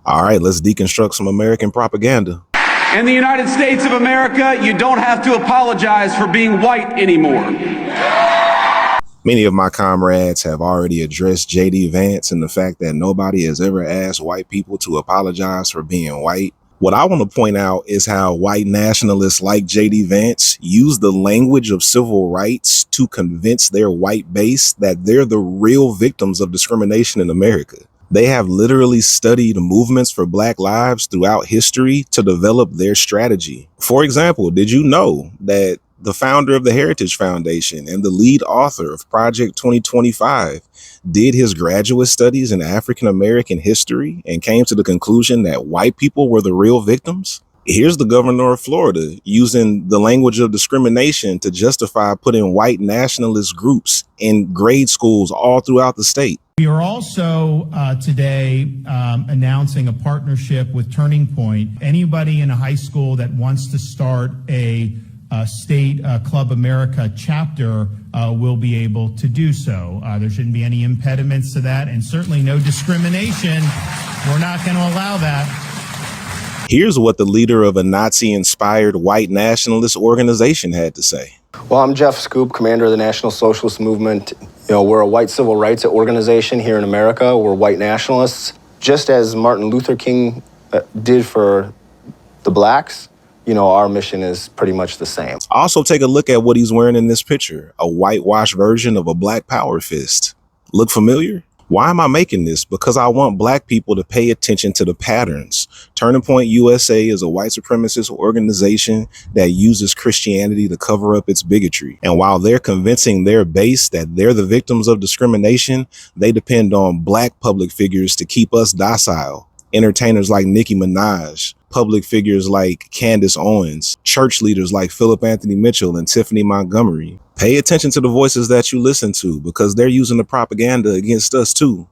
All right, let's deconstruct some American propaganda. In the United States of America, you don't have to apologize for being white anymore. Many of my comrades have already addressed J.D. Vance and the fact that nobody has ever asked white people to apologize for being white. What I want to point out is how white nationalists like J.D. Vance use the language of civil rights to convince their white base that they're the real victims of discrimination in America. They have literally studied movements for Black lives throughout history to develop their strategy. For example, did you know that the founder of the Heritage Foundation and the lead author of Project 2025 did his graduate studies in African American history and came to the conclusion that white people were the real victims? Here's the governor of Florida using the language of discrimination to justify putting white nationalist groups in grade schools all throughout the state. We are also today announcing a partnership with Turning Point. Anybody in a high school that wants to start a state Club America chapter will be able to do so. There shouldn't be any impediments to that, and certainly no discrimination. We're not going to allow that. Here's what the leader of a Nazi-inspired white nationalist organization had to say. Well, I'm Jeff Scoop, commander of the National Socialist Movement. We're a white civil rights organization here in America. We're white nationalists. Just as Martin Luther King did for the blacks, our mission is pretty much the same. Also, take a look at what he's wearing in this picture, a whitewashed version of a Black Power fist. Look familiar? Why am I making this? Because I want Black people to pay attention to the patterns. Turning Point USA is a white supremacist organization that uses Christianity to cover up its bigotry. And while they're convincing their base that they're the victims of discrimination, they depend on Black public figures to keep us docile. Entertainers like Nicki Minaj, public figures like Candace Owens, church leaders like Philip Anthony Mitchell and Tiffany Montgomery. Pay attention to the voices that you listen to because they're using the propaganda against us too.